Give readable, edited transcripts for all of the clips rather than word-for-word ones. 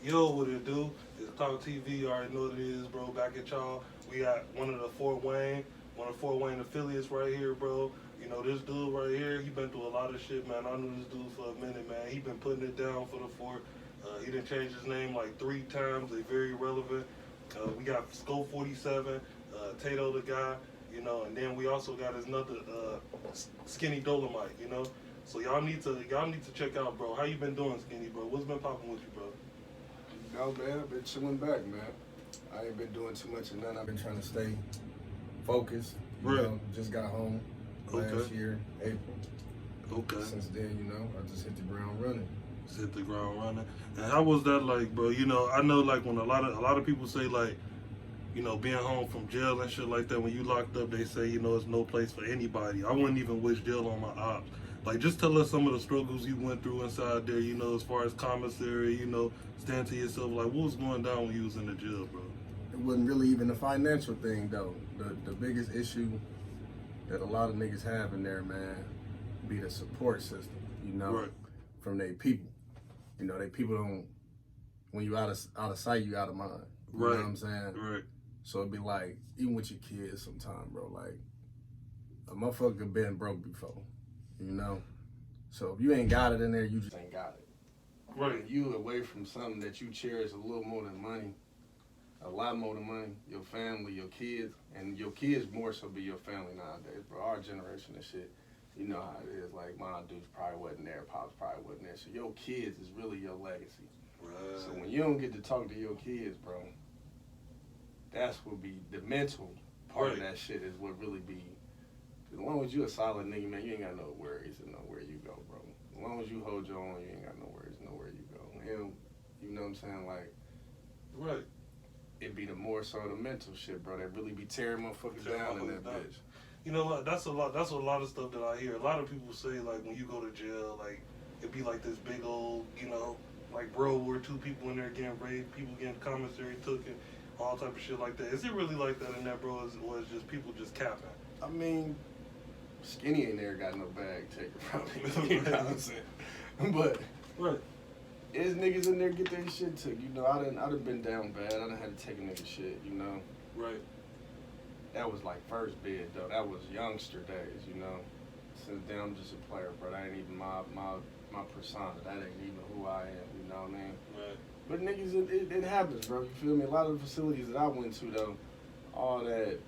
Yo, what it do? It's Talk TV. You already know what it is, bro. Back at y'all. We got one of the Fort Wayne affiliates right here, bro. You know, this dude right here, he been through a lot of shit, man. I knew this dude for a minute, man. He been putting it down for the fort. He done changed his name like 3 times. They very relevant. We got Scope 47, Tato the guy, you know, and then we also got his another Skinny Dolemite, you know. So y'all need to check out, bro. How you been doing, Skinny, bro? What's been popping with you, bro? No, man, I've been chilling back, man. I ain't been doing too much of nothing. I've been trying to stay focused. You Right. know, just got home last year, April. Okay. Since then, you know, I just hit the ground running. Just hit the ground running. And how was that like, bro? You know, I know like when a lot of people say like, you know, being home from jail and shit like that, when you locked up, they say, you know, it's no place for anybody. I wouldn't even wish jail on my ops. Like, just tell us some of the struggles you went through inside there, you know, as far as commissary, you know, stand to yourself. Like, what was going down when you was in the jail, bro? It wasn't really even a financial thing, though. The biggest issue that a lot of niggas have in there, man, be the support system, you know, Right. from their people. You know, they people don't, when you out of sight, you out of mind. You Right. know what I'm saying? Right. So it'd be like, even with your kids sometime, bro, like, a motherfucker been broke before, you know? So if you ain't got it in there, you just ain't got it. Right. You away from something that you cherish a little more than money, a lot more than money, your family, your kids, and your kids more so be your family nowadays, bro. Our generation and shit, you know how it is. Like, my dudes probably wasn't there, pops probably wasn't there. So your kids is really your legacy. Right. So when you don't get to talk to your kids, bro, that's what be the mental part of that shit is what really be. As long as you a solid nigga, man, you ain't got no worries and know where you go, bro. As long as you hold your own, you ain't got no worries, know where you go. And you know what I'm saying? Like, Right. it be the more so the mental shit, bro. That really be tearing motherfuckers down in that bitch. You know what? That's a lot of stuff that I hear. A lot of people say like when you go to jail, like it be like this big old, you know, like World War II people in there getting raped, people getting commissary taken, all type of shit like that. Is it really like that in that, bro? Or is just people just capping? I mean, Skinny ain't never got no bag taken from him. You know what I'm saying? But Right. there's niggas in there get their shit took. You know, I done been down bad. I done had to take a nigga shit, you know. Right. That was like first bid though. That was youngster days, you know. Since then I'm just a player, bro. That ain't even my persona. That ain't even who I am, you know what I mean? Right. But niggas, it happens, bro. You feel me? A lot of the facilities that I went to though, all that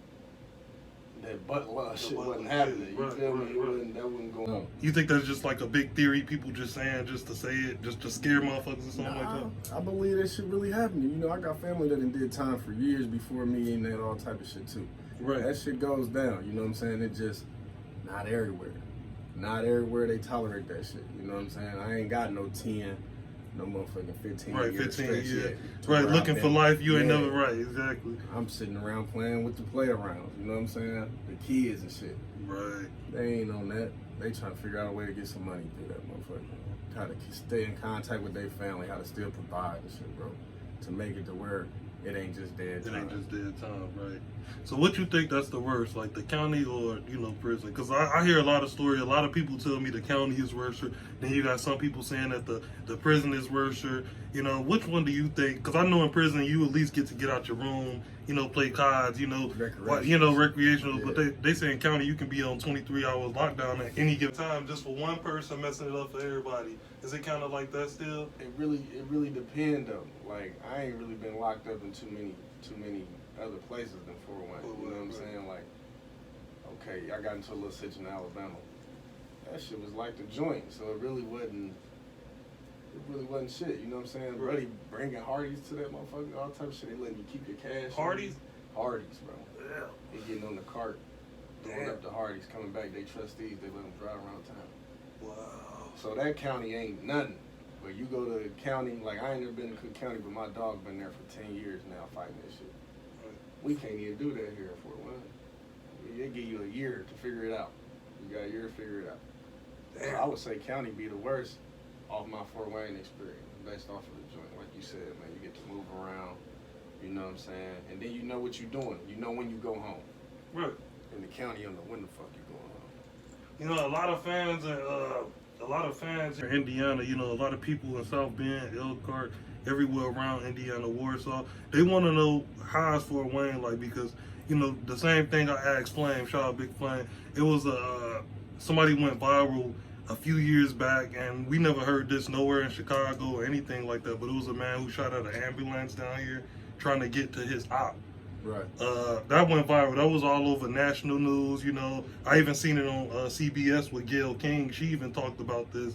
butt love shit wasn't happening. You feel me? That wasn't going on. You think that's just like a big theory, people just saying just to say it, just to scare motherfuckers or something like that? I believe that shit really happening. You know, I got family that done did time for years before me and that all type of shit too. Right. That shit goes down, you know what I'm saying? It just not everywhere. Not everywhere they tolerate that shit. You know what I'm saying? I ain't got no 10, no motherfucking 15 Right, years 15 stretch years. yet. Right, Where looking I've for been- life, you ain't Yeah. never right, exactly. I'm sitting around playing with the play arounds, you know what I'm saying? The kids and shit. Right. They ain't on that. They trying to figure out a way to get some money through that motherfucker. How to stay in contact with their family, how to still provide and shit, bro. To make it to where it ain't just dead time. It ain't just dead time, right? So what you think that's the worst, like the county or, you know, prison? Because I hear a lot of stories. A lot of people tell me the county is worse. Then you got some people saying that the prison is worse. You know, which one do you think? Because I know in prison you at least get to get out your room, you know, play cards, you know, recreational. Yeah. But they say in county you can be on 23 hours lockdown at any given time just for one person messing it up for everybody. Is it kind of like that still? It really depends though. Like, I ain't really been locked up in too many other places than Fort Wayne. You know what I'm saying? Like, okay, I got into a little sitch in Alabama. That shit was like the joint, so it really wasn't shit. You know what I'm saying? Right. Really bringing Hardee's to that motherfucker, all type of shit. They letting you keep your cash. Hardee's? Hardee's, bro. Yeah. They getting on the cart, going up to Hardee's, coming back. They trustees. They let them drive around town. Wow. So that county ain't nothing. But you go to the county, like I ain't never been to Cook County, but my dog been there for 10 years now fighting that shit. We can't even do that here in Fort Wayne. They give you a year to figure it out. You got a year to figure it out. Damn. I would say county be the worst off my Fort Wayne experience, based off of the joint. Like you said, man, you get to move around, you know what I'm saying? And then you know what you're doing. You know when you go home. Right. In the county, you don't know when the fuck you going home. You know, a lot of fans in Indiana, you know, a lot of people in South Bend, Elkhart, everywhere around Indiana, Warsaw. They want to know how is Fort Wayne like because the same thing I asked Flame, shout out Big Flame. It was somebody went viral a few years back, and we never heard this nowhere in Chicago or anything like that. But it was a man who shot at an ambulance down here trying to get to his op. Right. That went viral. That was all over national news. I even seen it on CBS with Gayle King. She even talked about this.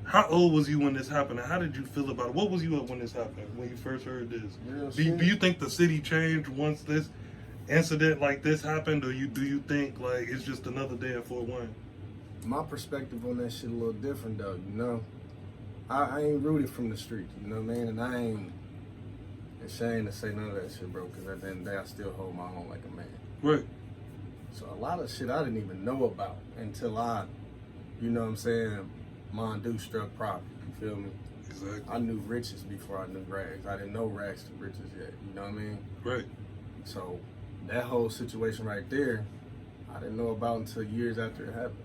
How old was you when this happened? And how did you feel about it? What was you at when this happened? When you first heard this? Do you think the city changed once this incident like this happened, or do you think like it's just another day at Fort Wayne? My perspective on that shit a little different though. I ain't rooted from the streets. You know what I mean? And I ain't ashamed to say none of that shit, bro. Because at the end of the day, I still hold my own like a man. Right. So a lot of shit I didn't even know about until I, you know what I'm saying, Mondu struck property. You feel me? Exactly. I knew riches before I knew rags. I didn't know rags to riches yet. You know what I mean? Right. So that whole situation right there, I didn't know about until years after it happened.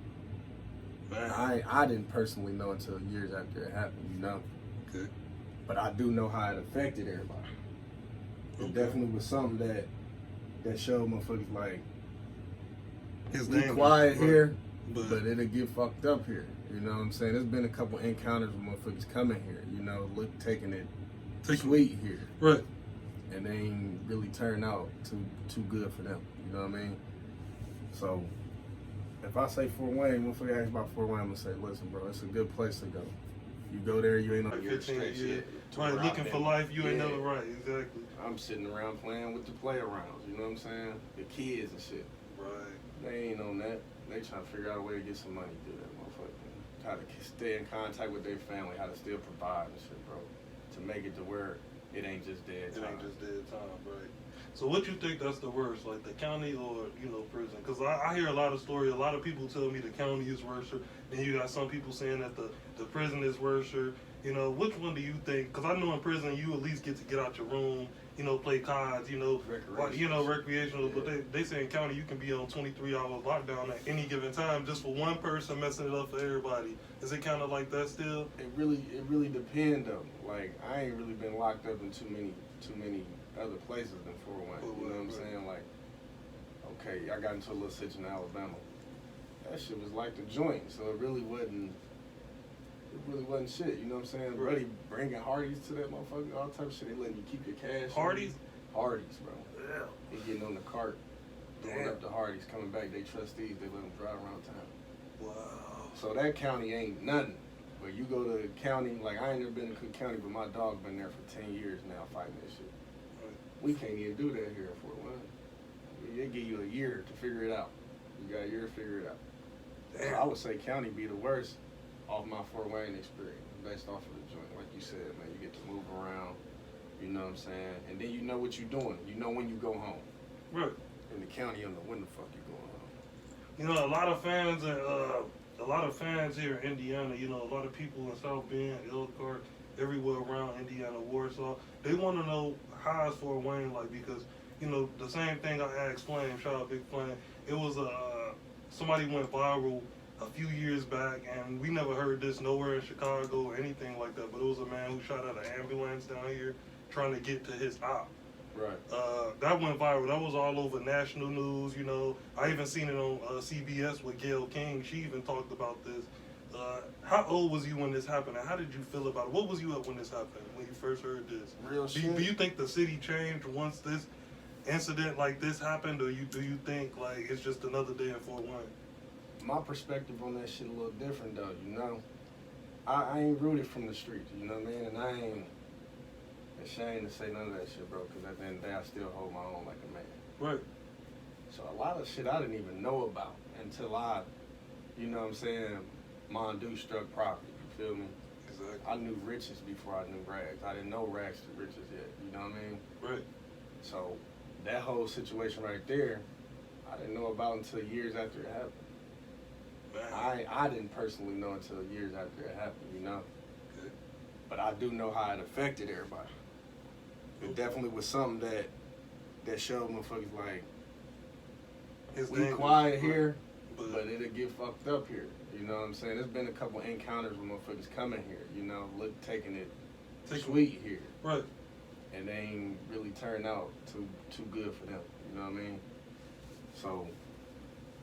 Man. I didn't personally know until years after it happened, Okay. But I do know how it affected everybody. It definitely was something that showed motherfuckers like, His we name quiet here, but it'll get fucked up here. You know what I'm saying? There's been a couple encounters with motherfuckers coming here, taking it sweet here. Right. And they ain't really turned out too good for them. You know what I mean? So if I say Fort Wayne, motherfucker asks about Fort Wayne, I'm gonna say, listen, bro, it's a good place to go. You go there, you ain't no 15 years. Right, looking for life, you ain't never right, exactly. I'm sitting around playing with the play-arounds, you know what I'm saying? The kids and shit. Right. They ain't on that. They trying to figure out a way to get some money to do that, motherfucker. How to stay in contact with their family, how to still provide and shit, bro. To make it to where it ain't just dead time. It ain't just dead time, right. So what you think that's the worst, like the county or, prison? Because I hear a lot of stories. A lot of people tell me the county is worse, and you got some people saying that the prison is worse. Which one do you think? Because I know in prison you at least get to get out your room, play cards, recreational. Yeah. But they say in county you can be on 23-hour lockdown at any given time just for one person messing it up for everybody. Is it kind of like that still? It really depends though. Like I ain't really been locked up in too many other places than Fort Wayne. You know what I'm saying? Like, okay, I got into a little sitch in Alabama. That shit was like the joint, so it really wasn't shit. You know what I'm saying? Right. Really bringing Hardee's to that motherfucker, all type of shit. They letting you keep your cash. Hardee's? Hardee's, bro. Yeah. They getting on the cart, going Damn. up to Hardee's, coming back. They trustees. They let them drive around town. Wow. So that county ain't nothing. But you go to the county, like I ain't never been to Cook County, but my dog been there for 10 years now fighting that shit. We can't even do that here in Fort Wayne. They give you a year to figure it out. You got a year to figure it out. Damn. So I would say county be the worst off my Fort Wayne experience, based off of the joint. Like you said, man, you get to move around, you know what I'm saying? And then you know what you're doing. You know when you go home. Right. In the county, you know when the fuck you going home. A lot of fans here in Indiana, a lot of people in South Bend, Elkhart, everywhere around Indiana, Warsaw, they want to know how is Fort Wayne like because, the same thing I asked Flame, shout out Big Flame, it was somebody went viral a few years back, and we never heard this nowhere in Chicago or anything like that, but it was a man who shot at an ambulance down here trying to get to his op. Right. That went viral. That was all over national news. I even seen it on CBS with Gayle King. She even talked about this. How old was you when this happened, and how did you feel about it? What was you at when this happened, when you first heard this? Real shit. Do you think the city changed once this incident like this happened, or do you think like it's just another day in Fort Wayne? My perspective on that shit a little different though. I ain't rooted from the streets. You know what I mean? And I ain't ashamed to say none of that shit, bro, because at the end of the day, I still hold my own like a man. Right. So a lot of shit I didn't even know about until I, you know what I'm saying, Mondu struck property. You feel me? Exactly. I knew riches before I knew rags. I didn't know rags to riches yet. You know what I mean? Right. So that whole situation right there, I didn't know about until years after it happened. Man. I didn't personally know until years after it happened, Okay. But I do know how it affected everybody. It definitely was something that showed motherfuckers like, His we name quiet was, here, but it'll get fucked up here. You know what I'm saying? There's been a couple encounters with motherfuckers coming here, taking it sweet here. Right. And they ain't really turned out too good for them. You know what I mean? So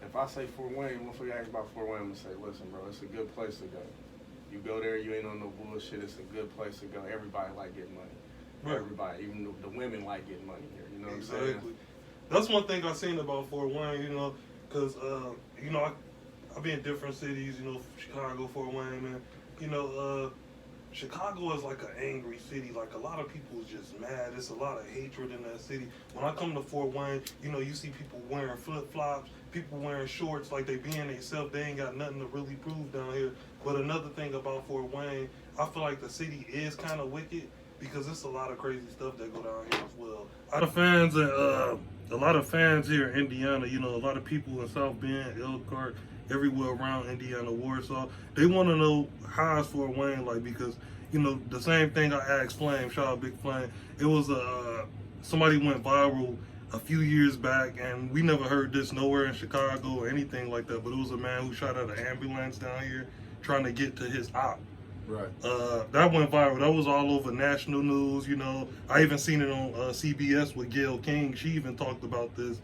if I say Fort Wayne, motherfucker ask about Fort Wayne, I'm gonna say, listen, bro, it's a good place to go. You go there, you ain't on no bullshit. It's a good place to go. Everybody like getting money. Right. Everybody, even the women like getting money here. You know what I'm saying? Exactly. That's one thing I seen about Fort Wayne, you know, because, you know, I've been in different cities, you know, Chicago, Fort Wayne, man. You know, Chicago is like an angry city. Like, a lot of people is just mad. There's a lot of hatred in that city. When I come to Fort Wayne, you know, you see people wearing flip-flops, people wearing shorts like they being themselves. They ain't got nothing to really prove down here. But another thing about Fort Wayne, I feel like the city is kind of wicked because there's a lot of crazy stuff that go down here as well. A lot of fans here in Indiana, you know, a lot of people in South Bend, Elkhart, everywhere around Indiana, Warsaw, they want to know how is Fort Wayne like, because, you know, the same thing I asked Flame, shout out Big Flame, it was somebody went viral a few years back, and we never heard this nowhere in Chicago or anything like that, but it was a man who shot at an ambulance down here trying to get to his op. Right. That went viral. That was all over national news, you know. I even seen it on CBS with Gayle King. She even talked about this.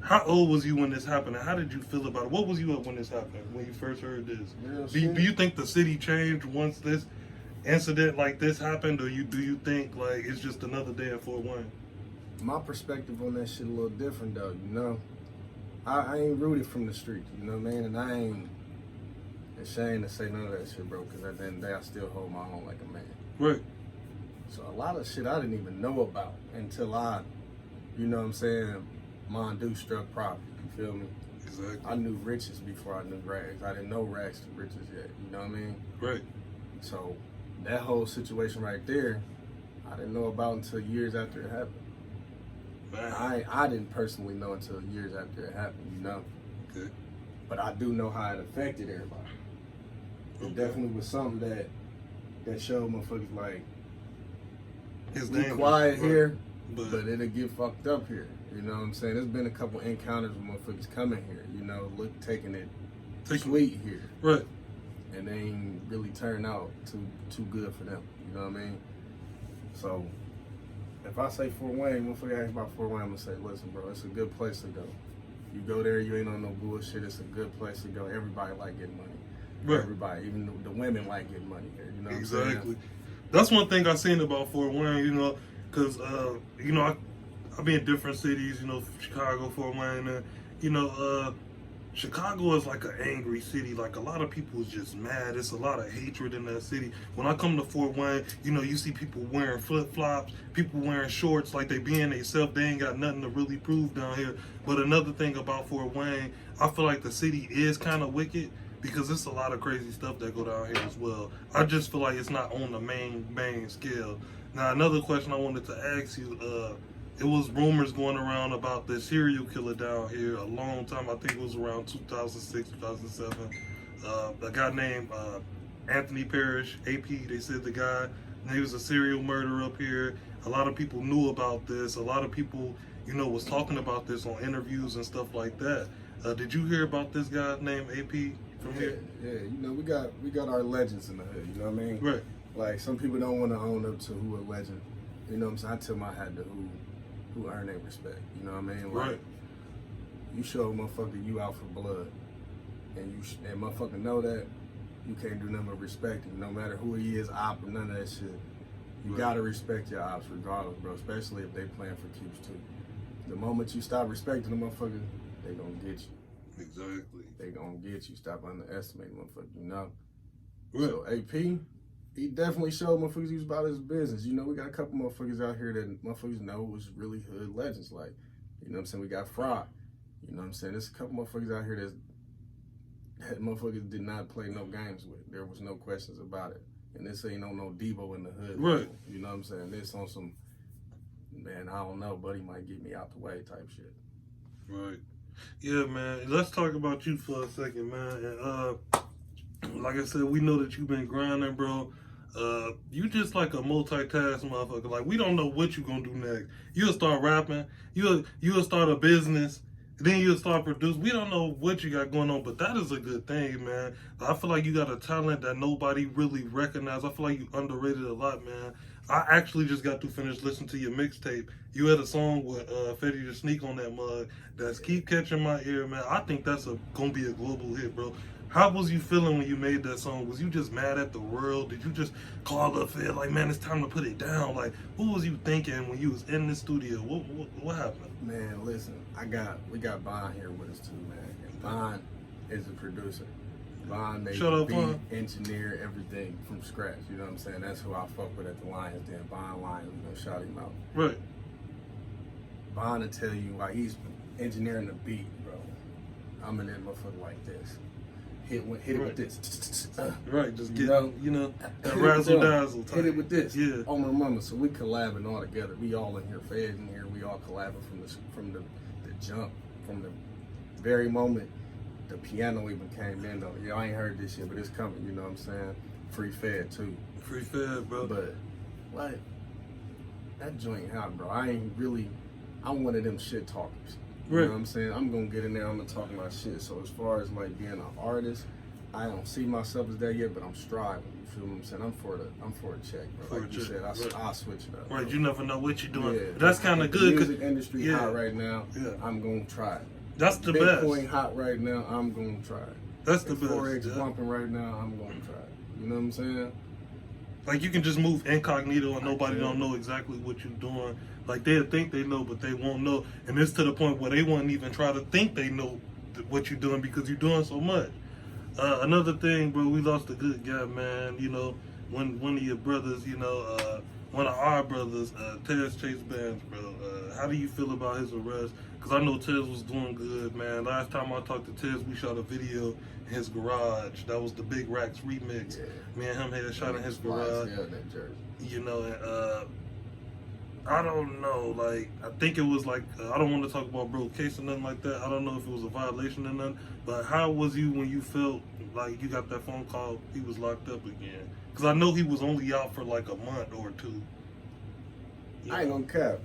How old was you when this happened, and how did you feel about it? What was you at when this happened, when you first heard this? Do you think the city changed once this incident like this happened, or do you think like it's just another day in Fort Wayne? My perspective on that shit a little different though, you know. I ain't rooted from the streets, you know what I mean? And I ain't ashamed to say none of that shit, bro, because at the end of the day, I still hold my own like a man. Right. So a lot of shit I didn't even know about until I, you know what I'm saying, Mondu struck property, you feel me? Exactly. I knew riches before I knew rags. I didn't know rags to riches yet, you know what I mean? Right. So that whole situation right there, I didn't know about until years after it happened. Man. I didn't personally know until years after it happened, you know? Okay. But I do know how it affected everybody. It definitely was something that showed motherfuckers like, be quiet here, but it'll get fucked up here. You know what I'm saying? There's been a couple encounters with motherfuckers coming here, you know, taking it sweet here. Right. And they ain't really turned out too good for them. You know what I mean? So if I say Fort Wayne, motherfucker ask about Fort Wayne, I'm gonna say, listen, bro, it's a good place to go. You go there, you ain't on no bullshit. It's a good place to go. Everybody like getting money. Right. Everybody, even the women like getting money here. You know what exactly. I'm saying? That's one thing I seen about Fort Wayne, you know, because, you know, I've been in different cities, you know, Chicago, Fort Wayne, and, you know, Chicago is like an angry city. Like, a lot of people is just mad. It's a lot of hatred in that city. When I come to Fort Wayne, you know, you see people wearing flip-flops, people wearing shorts like they being themselves. They ain't got nothing to really prove down here. But another thing about Fort Wayne, I feel like the city is kind of wicked because there's a lot of crazy stuff that go down here as well. I just feel like it's not on the main scale. Now, another question I wanted to ask you, it was rumors going around about the serial killer down here a long time. I think it was around 2006, 2007. A guy named Anthony Parrish, AP, they said the guy, he was a serial murderer up here. A lot of people knew about this. A lot of people, you know, was talking about this on interviews and stuff like that. Did you hear about this guy named AP from here? Yeah, you know, we got our legends in the hood, you know what I mean? Right. Like, some people don't want to own up to who a legend. You know what I'm saying? I tell my hat to who earn their respect. You know what I mean? Like, right. You show a motherfucker you out for blood, and motherfucker know that, you can't do nothing but respect him. No matter who he is, op or none of that shit. You gotta respect your ops regardless, bro. Especially if they playing for keeps too. The moment you stop respecting the motherfucker, they gonna get you. Exactly. They gonna get you. Stop underestimating motherfucker, you know? Right. So AP, he definitely showed motherfuckers he was about his business. You know, we got a couple motherfuckers out here that motherfuckers know was really hood legends. Like, you know what I'm saying? We got Fraud. You know what I'm saying? There's a couple motherfuckers out here that motherfuckers did not play no games with. There was no questions about it. And this ain't on no Debo in the hood. Right. You know what I'm saying? This on some, man, I don't know, buddy might get me out the way type shit. Right. Yeah, man. Let's talk about you for a second, man. And like I said, we know that you've been grinding, bro. You just like a multitask motherfucker. Like, we don't know what you gonna do next. You'll start rapping. You'll start a business. Then you'll start producing. We don't know what you got going on, but that is a good thing, man. I feel like you got a talent that nobody really recognized. I feel like you underrated a lot, man. I actually just got to finish listening to your mixtape. You had a song with Fetty the Sneak on that mug that's keep catching my ear, man. I think that's gonna be a global hit, bro. How was you feeling when you made that song? Was you just mad at the world? Did you just call up Fed like, man, it's time to put it down? Like, what was you thinking when you was in the studio? What happened? Man, listen, we got Bond here with us too, man. And Bond is a producer. Bond made the beat, engineer, everything from scratch. You know what I'm saying? That's who I fuck with at the Lions Den. Bond Lions, shout him out. Right. Bond will tell you why he's engineering the beat, bro. I'm in that motherfucker like this. Hit it with this. Right, just get, that razzle dazzle type. Hit it with this. Yeah. Oh my mama, so we collabing all together. We all in here, Fed in here. We all collabing from the jump, from the very moment the piano even came in though. Y'all ain't heard this shit, but it's coming, you know what I'm saying? Free Fed too. Free Fed, bro. But like that joint hot, bro. I'm one of them shit talkers. You know what I'm saying? I'm gonna get in there, I'm gonna talk my shit. So as far as like being an artist, I don't see myself as that yet, but I'm striving. You feel what I'm saying? I'm for a check, bro. Like you said, I'll switch it up. Right, bro. you never know what you're doing. Yeah, that's kind of good. The music industry hot right now. Yeah. I'm gonna try it. That's the Bitcoin best. hot right now. I'm gonna try it. That's the best. Forex bumping right now. I'm gonna try it. You know what I'm saying? Like you can just move incognito and nobody don't know exactly what you're doing. Like they'll think they know, but they won't know. And it's to the point where they won't even try to think they know what you're doing because you're doing so much. Another thing, bro, we lost a good guy, man. You know, one of your brothers, one of our brothers, Tez Chase Bands, bro. How do you feel about his arrest? Because I know Tez was doing good, man. Last time I talked to Tez, we shot a video in his garage. That was the Big Racks remix. Yeah. Me and him had a shot in his garage. You know, and I don't know. Like, I think it was like, I don't want to talk about bro case or nothing like that. I don't know if it was a violation or nothing. But how was you when you felt like you got that phone call, he was locked up again? Because I know he was only out for like a month or two. I ain't gonna cap.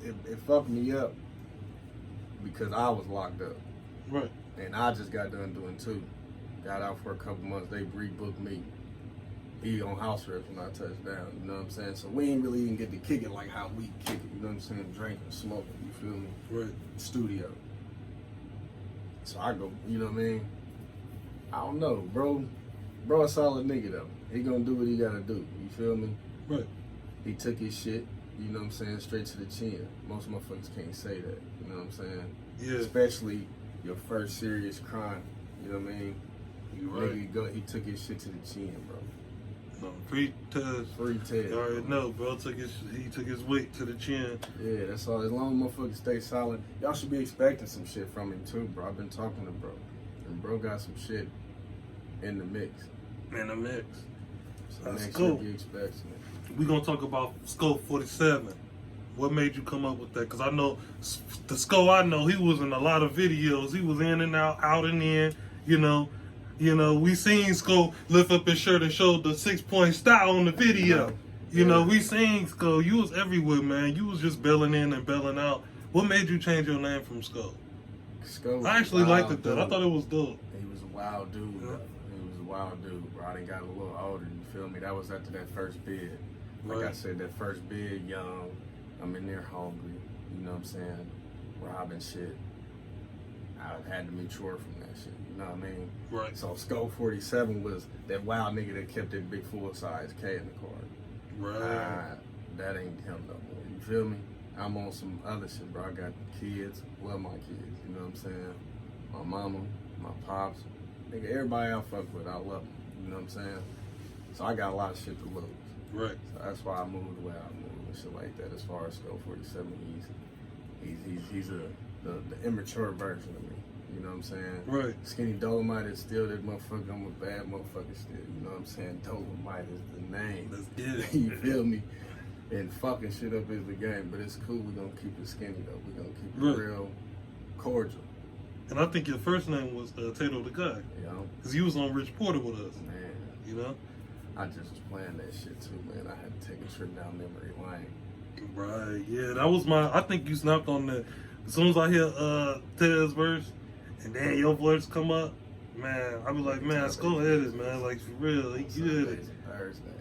It fucked me up because I was locked up. Right. And I just got done doing two. Got out for a couple months. They rebooked me. He on house arrest when I touched down. You know what I'm saying? So we ain't really even get to kick it like how we kick it. You know what I'm saying? Drinking, smoking. You feel me? Right. Studio. So I go. You know what I mean? I don't know, bro. Bro, a solid nigga though. He gonna do what he gotta do. You feel me? Right. He took his shit. You know what I'm saying? Straight to the chin. Most motherfuckers can't say that. You know what I'm saying? Yeah. Especially your first serious crime. You know what I mean? You right. Nigga, he took his shit to the chin, bro. No, free Tez. Free Tez. You already know, bro. He took his weight to the chin. Yeah, that's all. As long as motherfuckers stay solid, y'all should be expecting some shit from him too, bro. I've been talking to bro, and bro got some shit in the mix. In the mix. So that's cool. Be expecting it. We gonna talk about Scope 47. What made you come up with that? Because I know the Scope I know, he was in a lot of videos. He was in and out and in. You know, we seen Scope lift up his shirt and show the 6-point style on the video. You know, we seen Scope. You was everywhere, man. You was just belling in and belling out. What made you change your name from Scope? Scope. I actually liked it, though. I thought it was dope. He was a wild dude, bro. He was a wild dude, bro. I done got a little older, you feel me? That was after that first bid. Like I said, that first bid, young. I'm in there hungry. You know what I'm saying? Robbing shit. I had to mature from that shit. You know what I mean? Right. So Scope 47 was that wild nigga that kept that big full-size K in the car. Right. That ain't him no more. You feel me? I'm on some other shit, bro. I got kids. Love my kids. You know what I'm saying? My mama, my pops. Nigga, everybody I fuck with, I love them. You know what I'm saying? So I got a lot of shit to lose. Right. So that's why I moved the way I moved and shit like that. As far as Scope 47, he's the immature version of me. You know what I'm saying? Right. Skinny Dolemite is still that motherfucker. I'm a bad motherfucker still. You know what I'm saying? Dolemite is the name. Let's get it. You feel me? And fucking shit up is the game. But it's cool. We're going to keep it skinny, though. We're going to keep it real cordial. And I think your first name was Tato the Guy. Yeah. Because you was on Rich Porter with us. Man. You know? I just was playing that shit, too, man. I had to take a trip down memory lane. Right. Yeah, that was I think you snapped on As soon as I hear Ted's verse, and then your voice come up, man, I be like, man, let's go hit it, man. Like for real, you hit it. Thursday.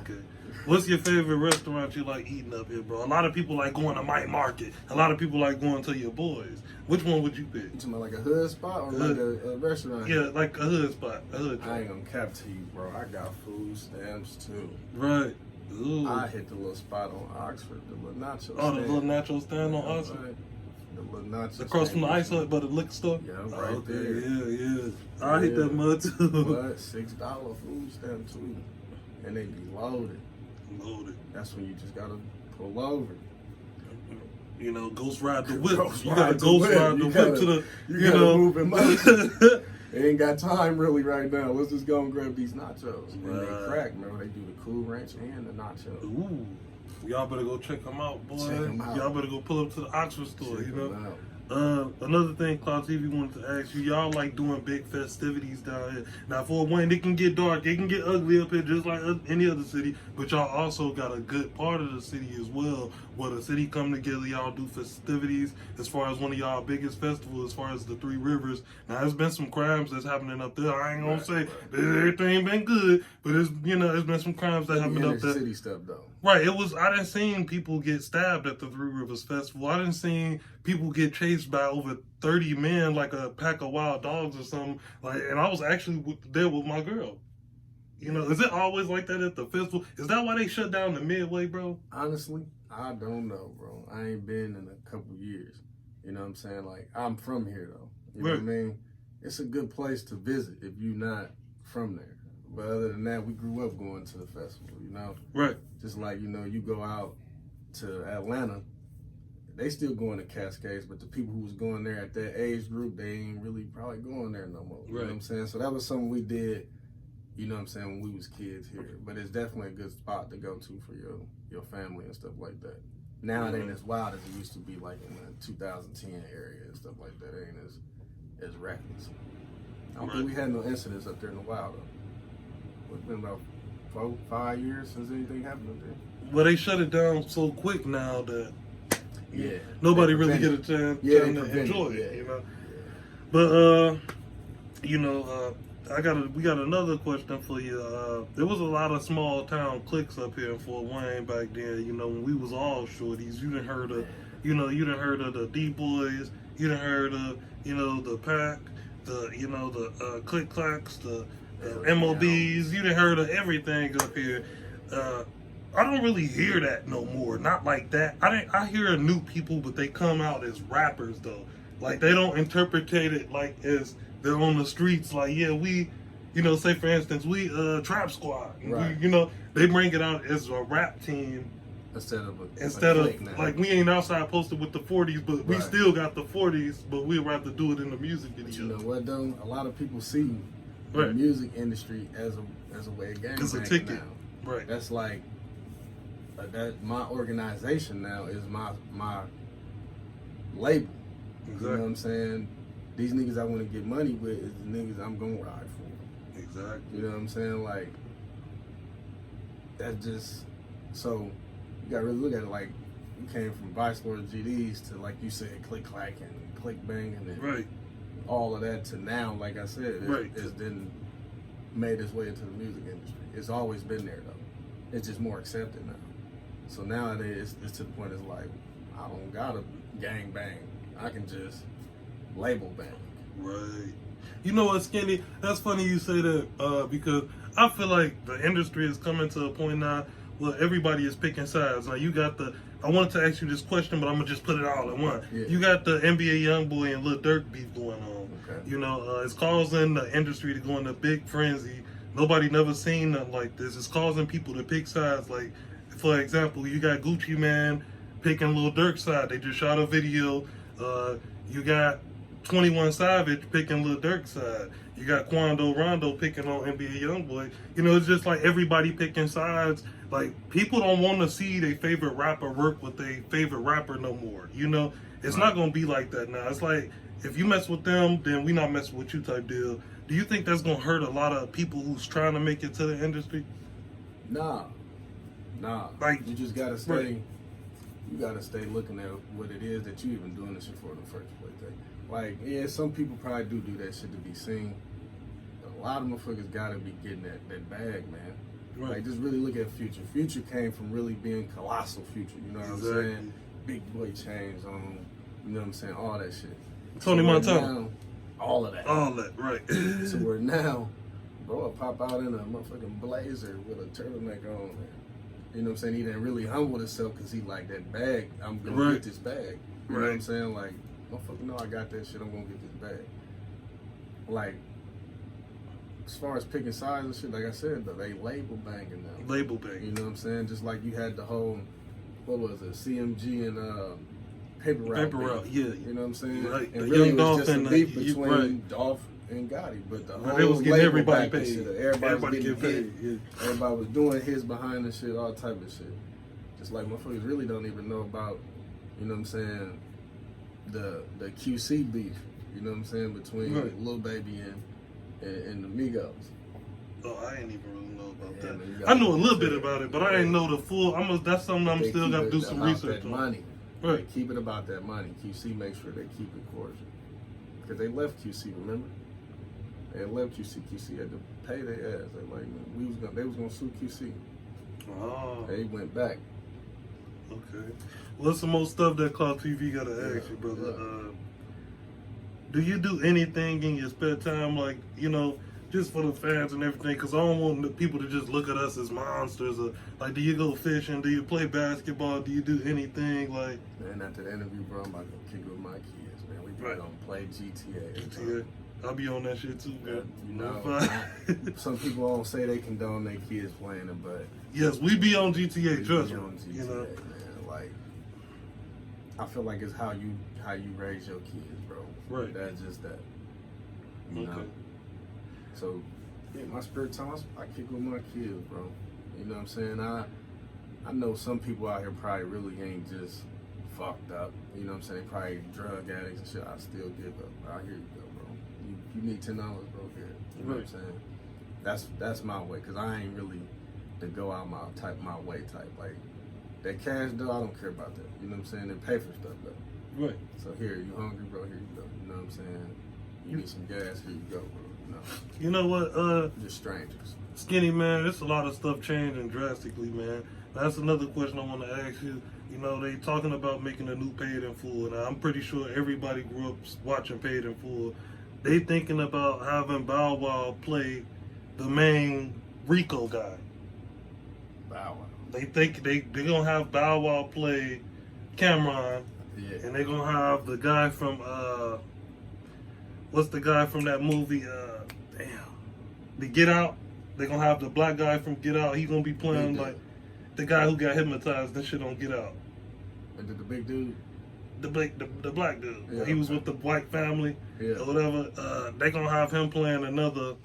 Okay. What's your favorite restaurant you like eating up here, bro? A lot of people like going to Mike Market. A lot of people like going to your boys. Which one would you pick? You talking about like a hood spot or like a restaurant? Yeah, like a hood spot. A hood I ain't gonna cap to you, bro. I got food stamps too. Right. Ooh. I hit the little spot on Oxford, the little nacho stand. Oh, the little nacho stand on Oxford? Right. The little nacho Across from the stand. ice hut by the liquor store? Yeah, Oh, right okay. there. Yeah. I hit that mud too. But $6 food stamp too. And they be loaded. Loaded. That's when you just gotta pull over. You know, ghost ride the whip. Ghost You gotta ride the ghost whip. ride the You whip gotta- to the, You you gotta know. move in motion. They ain't got time really right now. Let's just go and grab these nachos. And Right. they crack, remember they do the Cool Ranch and the nachos. Ooh. Y'all better go check them out, boy. Check 'em out. Y'all better go pull up to the Oxford store, Check you know. 'em out. Another thing, Cloud TV wanted to ask you, y'all like doing big festivities down here. Now, Fort Wayne, it can get dark, it can get ugly up here just like any other city, but y'all also got a good part of the city as well, where the city come together, y'all do festivities as far as one of y'all biggest festivals, as far as the Three Rivers. Now, there's been some crimes that's happening up there. I ain't gonna say that everything been good, but it's, you know, there's been some crimes that happened up there. City stuff though. Right, I didn't seen people get stabbed at the Three Rivers Festival. I didn't seen people get chased by over 30 men like a pack of wild dogs or something. Like, and I was actually there with my girl. You know, is it always like that at the festival? Is that why they shut down the Midway, bro? Honestly, I don't know, bro. I ain't been in a couple years. You know what I'm saying? Like, I'm from here though. You know what I mean? It's a good place to visit if you're not from there. But other than that, we grew up going to the festival, you know? Right. Just like, you know, you go out to Atlanta, they still going to Cascades, but the people who was going there at that age group, they ain't really probably going there no more. You know what I'm saying? So that was something we did, you know what I'm saying, when we was kids here. But it's definitely a good spot to go to for your family and stuff like that. Now it ain't as wild as it used to be, like in the 2010 area and stuff like that. It ain't as reckless. I don't think we had no incidents up there in a while though. It's been about 4, 5 years since anything happened up there. Well, they shut it down so quick now that nobody really get a chance to enjoy it, yeah. you know. But you know, we got another question for you. There was a lot of small town cliques up here in Fort Wayne back then. You know, when we was all shorties, you done heard of the D Boys, you done heard of, you know, the Pack, the Click Clacks, the MOBs. You done heard of everything up here. I don't really hear that no more. Not like that. I hear new people, but they come out as rappers though. Like they don't interpretate it like as they're on the streets. Like, yeah, we, you know, say for instance, we Trap Squad. Right. We, you know, they bring it out as a rap team instead of like we ain't outside posted with the 40s, but we still got the 40s, but we'd rather do it in the music video. But you know what though? A lot of people see the music industry as a way of gang it's a ticket. now. Right. That's like that. My organization now is my label. Exactly. You know what I'm saying? These niggas I want to get money with is the niggas I'm gonna ride for. Exactly. You know what I'm saying? Like that's just so you gotta really look at it like you came from Vice Lord GDs to, like you said, Click Clack and Click Bang and all of that to now, like I said, it's then made its way into the music industry. It's always been there though. It's just more accepted now. So nowadays it's to the point it's like I don't gotta gang bang. I can just label bang. Right. You know what, Skinny? That's funny you say that because I feel like the industry is coming to a point now where everybody is picking sides. Now you got I wanted to ask you this question, but I'm gonna just put it all in one. Yeah. You got the NBA YoungBoy and Lil Durk beef going on. Okay. You know, it's causing the industry to go into big frenzy. Nobody never seen nothing like this. It's causing people to pick sides. Like, for example, you got Gucci Man picking Lil Durk's side. They just shot a video. You got 21 Savage picking Lil Durk's side. You got Quando Rondo picking on NBA YoungBoy. You know, it's just like everybody picking sides. Like, people don't want to see their favorite rapper work with their favorite rapper no more. You know, it's not going to be like that now. It's like, if you mess with them, then we not messing with you type deal. Do you think that's going to hurt a lot of people who's trying to make it to the industry? Nah. Like, you just gotta stay you gotta stay looking at what it is that you even doing this shit for in the first place. Like, yeah, some people probably do that shit to be seen. But a lot of motherfuckers gotta be getting that bag, man. Right. Like, just really look at Future. Future came from really being colossal Future. You know what I'm saying? Big boy chains on. You know what I'm saying? All that shit. Tony Montana. Now, all of that. All that, right. So we're now, bro, will pop out in a motherfucking blazer with a turtleneck on. You know what I'm saying? He didn't really humble himself because he like that bag. I'm gonna get this bag. You know what I'm saying? Like, motherfucker, know I got that shit. I'm gonna get this bag. Like, as far as picking sides and shit, like I said, they label banging now. Label banging. You know what I'm saying? Just like you had the whole, what was it, CMG and Paper Route. Paper Route, yeah. You know what I'm saying? Right. And The really Young it was Dolph just a and beef between right. Dolph and Gotti, but the But whole they was getting label everybody back and paid. shit. Everybody was get getting paid. hit. Yeah. Everybody was doing his behind the shit, all type of shit. Just like motherfuckers really don't even know about, you know what I'm saying, the QC beef. You know what I'm saying, between Lil Baby and the Migos. Oh, I ain't even really know about that. Man, I knew a little bit about it, but I ain't know the full. That's something I'm They still keep got to it do some about research that on. money. Right. They keep it about that money. QC make sure they keep it cordial. Because they left QC, remember? They had left QC. QC had to pay their ass. They was gonna sue QC. Oh. They went back. Okay. What's some more stuff that Cloud TV got to ask you, brother? Yeah. Do you do anything in your spare time, like, you know, just for the fans and everything? Because I don't want the people to just look at us as monsters. Or, like, do you go fishing? Do you play basketball? Do you do anything? Like, Man, after the interview, bro, I'm about to kick it with my kids, man. We probably gonna play GTA. GTA. I'll be on that shit too, man. You know, some people don't say they condone their kids playing it, but yes, we be on GTA. Trust me. on GTA, You know, man. Like, I feel like it's how you raise your kids, bro. Right. That's just that. You know. So, yeah, my spare time, I kick with my kids, bro. You know what I'm saying? I know some people out here probably really ain't just fucked up. You know what I'm saying? They probably drug addicts and shit. I still give up. Here you go, bro. You need $10, bro. Here. You know what I'm saying? That's my way, cause I ain't really the go out my way type. Like that cash though, I don't care about that. You know what I'm saying? They pay for stuff though. right. So here, you hungry, bro? Here you go. You know what I'm saying? You need some gas? Here you go, bro. No. You know what? Just strangers. Skinny, man, there's a lot of stuff changing drastically, man. That's another question I want to ask you. You know, they talking about making a new Paid in Full, and I'm pretty sure everybody grew up watching Paid in Full. They thinking about having Bow Wow play the main Rico guy. Bow Wow. They think they gonna have Bow Wow play Cameron, Yeah. and they gonna have the guy from what's the guy from that movie? The Get Out. They gonna have the black guy from Get Out. He gonna be playing like the guy who got hypnotized and shit on Get Out. And did the big dude? The black dude. Yeah, he was with the white family or whatever. They gonna have him playing another,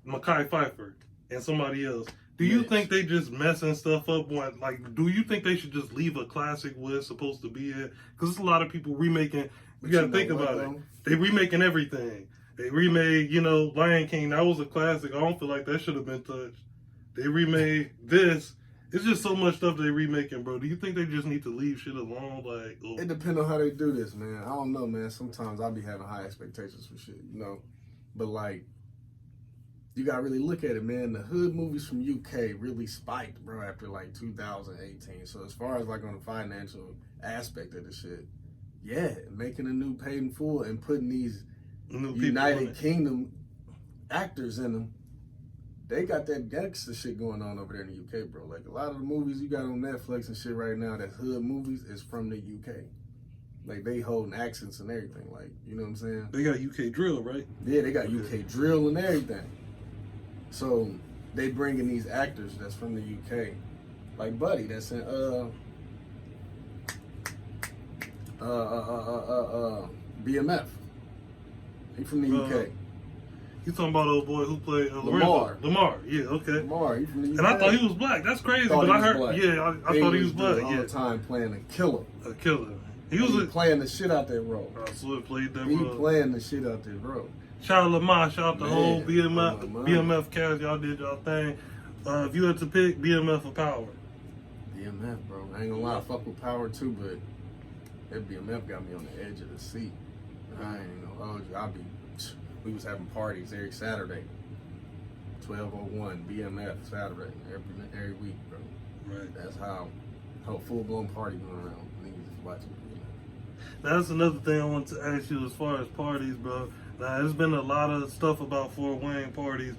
Mekhi Phifer and somebody else. Do you think they just messing stuff up? Do you think they should just leave a classic where it's supposed to be at? Because there's a lot of people remaking. You gotta think about it. They remaking everything. They remade, Lion King. That was a classic. I don't feel like that should have been touched. They remade this. It's just so much stuff they remaking, bro. Do you think they just need to leave shit alone? It depends on how they do this, man. I don't know, man. Sometimes I'll be having high expectations for shit, But you gotta really look at it, man. The hood movies from UK really spiked, bro, after 2018. So as far as on the financial aspect of the shit, yeah, making a new Paid in Full and putting these United Kingdom actors in them, they got that gangster shit going on over there in the UK, bro. A lot of the movies you got on Netflix and shit right now, that's hood movies, is from the UK. They holding accents and everything, you know what I'm saying? They got UK drill, right? Yeah, they got UK drill and everything. So they bringing these actors that's from the UK, like Buddy, that's in BMF. He from the UK. You talking about old boy who played Lamar? Lamar, yeah, okay. Lamar, he from the UK. And I thought he was black. That's crazy, but I heard, black. I thought he was black. All the time playing a killer. A killer. He was playing the shit out that role. So it played that He role. playing the shit out that role. Shout out Lamar, shout out the whole Lamar. BMF cast. Y'all did y'all thing. If you had to pick BMF or Power, Yeah, BMF, bro. I ain't gonna lie, I fuck with Power too, but that BMF got me on the edge of the seat. I ain't gonna hold you. We was having parties every Saturday. 1201 BMF Saturday every week, bro. Right. That's how full blown party going around. Niggas is watching. That's another thing I want to ask you as far as parties, bro. Now, there's been a lot of stuff about Fort Wayne parties.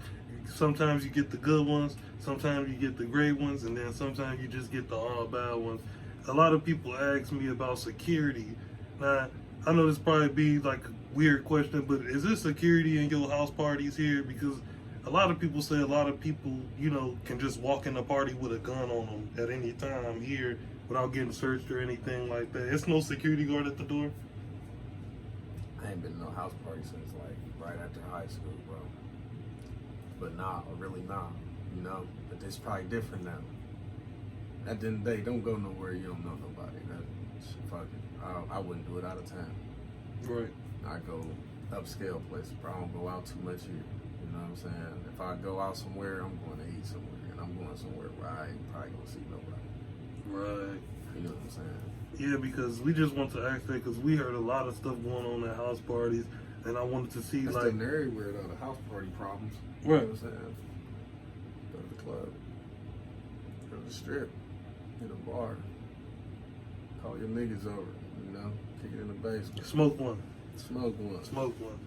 Sometimes you get the good ones, sometimes you get the great ones, and then sometimes you just get the all bad ones. A lot of people ask me about security. Now, I know this probably be like a weird question, but is there security in your house parties here? Because a lot of people say a lot of people, you know, can just walk in the party with a gun on them at any time here without getting searched or anything like that. It's no security guard at the door. I ain't been to no house party since like right after high school, bro. But nah, really nah, you know. But it's probably different now. At the end of the day, don't go nowhere you don't know nobody. That's fuck it. I wouldn't do it out of town. Right. I go upscale places, bro. I don't go out too much here. You know what I'm saying? If I go out somewhere, I'm going to eat somewhere, and I'm going somewhere where I ain't probably gonna see nobody. Right. You know what I'm saying? Yeah, because we just want to ask that because we heard a lot of stuff going on at house parties, and I wanted to see That's like everywhere though. The house party problems. You Right. know what I'm saying? Go to the club. Go to the strip. Hit a bar. Call your niggas over. You know, kick it in the basement. smoke one. Smoke one. Smoke one.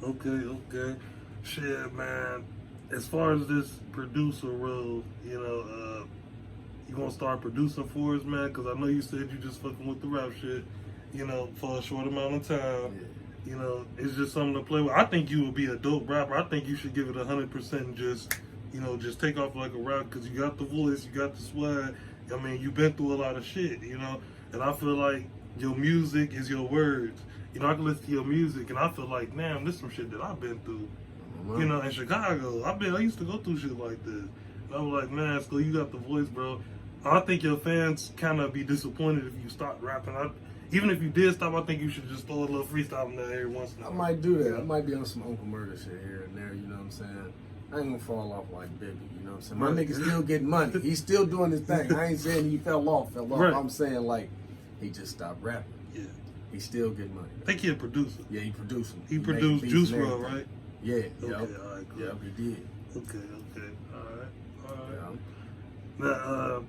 Okay. Shit, man. As far as this producer role, you know, you gonna start producing for us, man? Because I know you said you just fucking with the rap shit, you know, for a short amount of time. Yeah. You know, it's just something to play with. I think you would be a dope rapper. I think you should give it 100% and just, you know, just take off like a rap because you got the voice, you got the swag. I mean, you've been through a lot of shit, you know, and I feel like your music is your words. You know, I can listen to your music and I feel like, damn, this is some shit that I've been through. You know, in Chicago, I used to go through shit like this. And I was like, man, so you got the voice, bro. I think your fans kind of be disappointed if you stop rapping. Even if you did stop, I think you should just throw a little freestyle in there every once in a I while. might do that. I might be on some Uncle Murder shit here and there, you know what I'm saying? I ain't gonna fall off like Bibby, you know what I'm saying? My nigga still getting money. He's still doing his thing. I ain't saying he fell off. Right. I'm saying like, he just stopped rapping. Yeah. He's still getting money. I think he a producer. Yeah, he producing. He produced making Juice beats and WRLD, everything. right? Yeah, Okay, yep. all right, cool. Yep, he did. Okay. All right. Yeah. Now,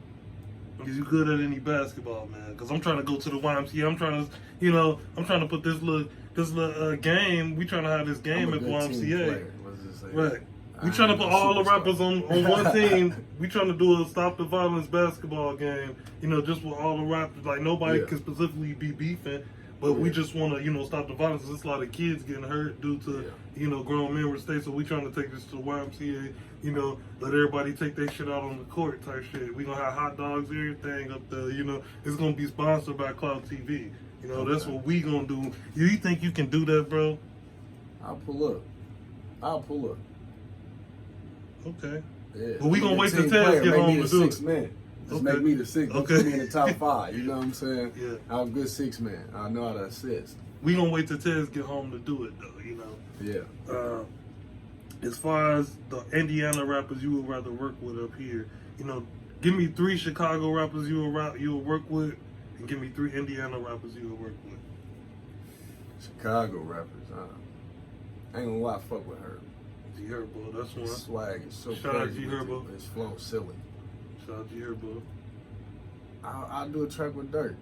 is you good at any basketball, man? Because I'm trying to go to the YMCA. I'm trying to put this little game. We trying to have this game I'm a at good team YMCA. player, let's just say Right. that. We trying to put all the Superstar. rappers on one team. We trying to do a stop the violence basketball game. You know, just with all the rappers. Like nobody Yeah. can specifically be beefing, but we just want to, you know, stop the violence. There's a lot of kids getting hurt due to, you know, grown men with states. So we trying to take this to the YMCA. You know, let everybody take their shit out on the court type shit. We gonna have hot dogs, everything up there. You know, it's gonna be sponsored by Cloud TV. You know, that's what we gonna do. You think you can do that, bro? I'll pull up. Okay. Yeah. But we gonna wait till Team Taz player, get make home me to the do sixth it. man. Just Okay. make me the sixth. Don't Okay. put me in the top five. You know what I'm saying? Yeah. I'm a good six man. I know how to assist. We gonna wait till Tez get home to do it though, you know. Yeah. As far as the Indiana rappers you would rather work with up here, you know, give me 3 Chicago rappers you would work with, and give me 3 Indiana rappers you would work with. Chicago rappers. I ain't gonna lie, fuck with her. G Herbo, that's one. His swag is so Shout out crazy. G with Herbo. it. His flow silly. Shout out G Herbo. I'll do a track with Dirk.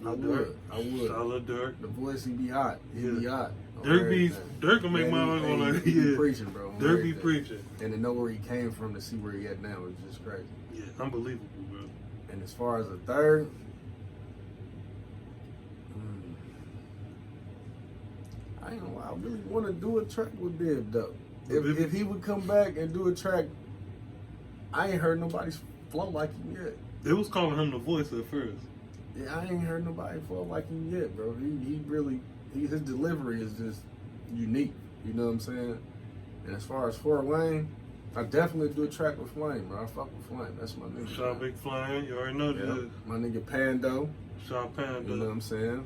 I Dirk. would. Shout out Dirk. The voice, he be hot. He be hot. Dirk can make my life on that. He be Yeah. preaching, bro. on Dirk be everything. preaching. And to know where he came from, to see where he at now is just crazy. Yeah, unbelievable, bro. And as far as the third, I ain't gonna lie, I really want to do a track with Biv though. If he would come back and do a track, I ain't heard nobody's flow like him yet. They was calling him the voice at first. Yeah, I ain't heard nobody flow like him yet, bro. He really, his delivery is just unique. You know what I'm saying? And as far as Fort Wayne, I definitely do a track with Flame, bro. I fuck with Flame. That's my nigga. Shout Big Flame, you already know that. My nigga Pando. Shout Panda. You know what I'm saying?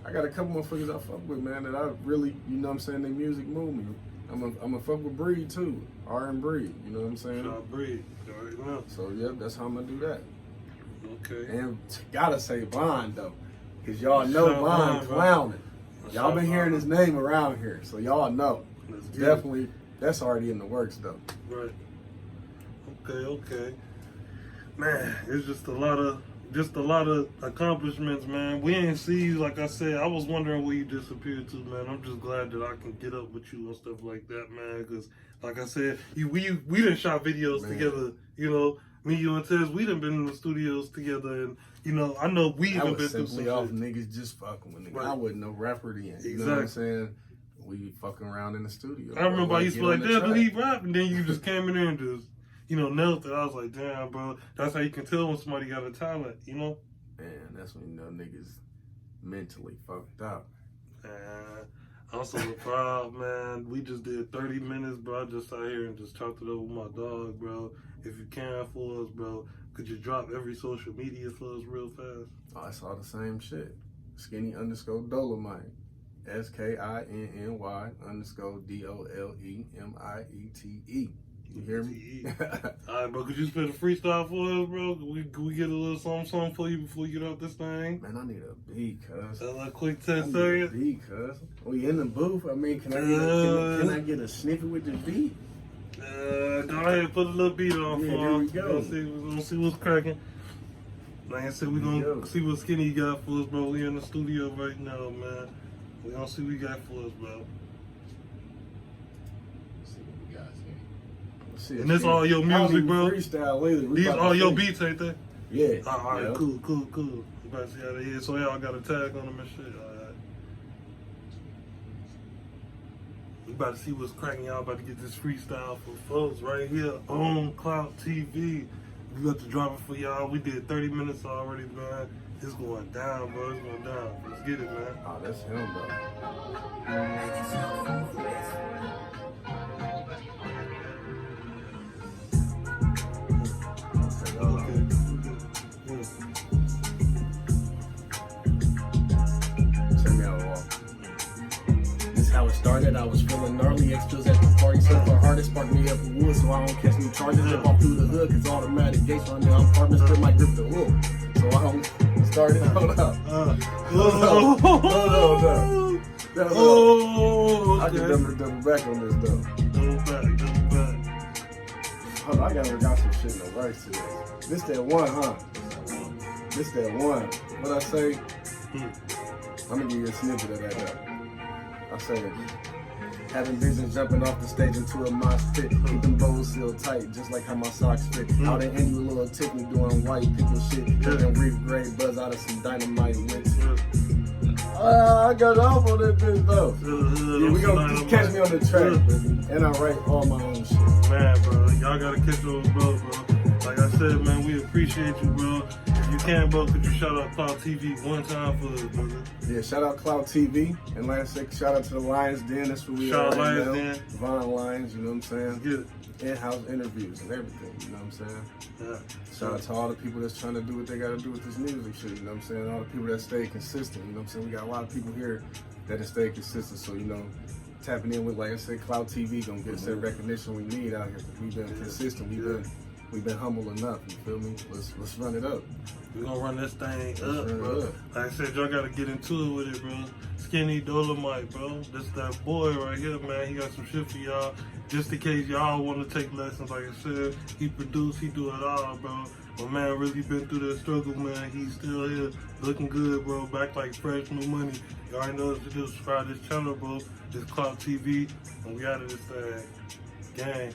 I got a couple motherfuckers I fuck with, man, that I really, you know what I'm saying, their music move me. I'm a fuck with Breed too. R and Breed, you know what I'm saying? Shout Breed, you already know. So, yep, that's how I'm gonna do that. Okay. And gotta say Bond though, cause y'all know Shout Bond out, bro. clowning. Y'all Shout been hearing out. his name around here, so y'all know. Let's get Definitely, that's already in the works though. it. Right. Okay. Man, it's just a lot of accomplishments, man. We ain't see you, like I said. I was wondering where you disappeared to, man. I'm just glad that I can get up with you and stuff like that, man. Because, like I said, we done shot videos Man. together. You know, me, you, and Tez. We done been in the studios together, and you know, I know we I even was been through simply some off shit. niggas just fucking with niggas. Right. I wasn't no rapper then. You know what Exactly. I'm saying? We fucking around in the studio. I remember I used to be like, "Get damn, on the dude, he track." rap, and then you just came in there and just, you know, nailed it. I was like, damn, bro, that's how you can tell when somebody got a talent, you know? Man, that's when you know niggas mentally fucked up. And I'm so proud, man. We just did 30 minutes, bro. I just sat here and just talked it over with my dog, bro. If you can for us, bro, could you drop every social media for us real fast? Oh, it's all the same shit. Skinny_Dolemite. SKINNY_DOLEMIETE. You hear me? All right, bro. Could you spit a freestyle for us, bro? Could we get a little something for you before you get off this thing? Man, I need a beat, cuz. A quick I 10 need a seconds. beat, cuz. We in the booth. I mean, can I get a snippet with the beat? Go ahead, put a little beat on Yeah, for here we us. go. We're gonna see what's cracking. Like I said, we're gonna see what Skinny got for us, bro. We in the studio right now, man. We gonna see what he got for us, bro. Let's see what we got here. And this all your music, bro? Freestyle either. We These about all to your see. beats, ain't they? Yeah. All right, Yep. cool. You about to see how they is. So y'all got a tag on them and shit. All right. We about to see what's cracking. Y'all about to get this freestyle for folks right here on Clout TV. We got to drop it for y'all. We did 30 minutes already, man. It's going down, bro. It's going down. Let's get it, man. Oh, that's him, Okay. Check me out, Walt. This how it started. I was feeling gnarly. Extras at the party. So for hardest sparked me up with wood. So I don't catch me charges. Jump off through the hood. Cause automatic gates on there. I'm partners. Still might grip the hook. So I don't start it. Hold up. Hold up. Oh, I can double back on this though. Double back. Hold on, I got some shit in the works today. This that one, huh? This that one. What I say? I'm gonna give you a snippet of that though. I say, having visions jumping off the stage into a mosh pit. Keep them bows sealed tight, just like how my socks fit. Out in Indy with little Tiffany doing white people shit. Drinking reef grade buzz out of some dynamite licks. I got off on that bitch though. Yeah, we gonna just catch me on the track, baby. And I write all my own shit. Man, bro, y'all gotta catch those, bro. Like I said, man, we appreciate you, bro. If you can, bro, could you shout out Cloud TV one time for us, brother? Yeah, shout out Cloud TV. And like I said, shout out to the Lions Den. That's what we Shout out right Lions now. Den. Vine Lions, you know what I'm saying? Get it. In-house interviews and everything, you know what I'm saying? Yeah. Shout out to all the people that's trying to do what they gotta do with this music shit, you know what I'm saying? All the people that stay consistent, you know what I'm saying? We got a lot of people here that have stayed consistent, so, you know, tapping in with, like I said, Cloud TV gonna get us that recognition we need out here, because we've been consistent, we've been humble enough, you feel me? Let's run it up. We're gonna run this thing up, run it bro. up. Like I said, y'all gotta get into it with it, bro. Skinny Dolemite, bro. This that boy right here, man. He got some shit for y'all. Just in case y'all want to take lessons, like I said, he produced, he do it all, bro. My man really been through that struggle, man. He's still here, looking good, bro. Back like fresh, new money. You already know what to do. Subscribe to this channel, bro. This Clout TV, and we out of this thing. Gang.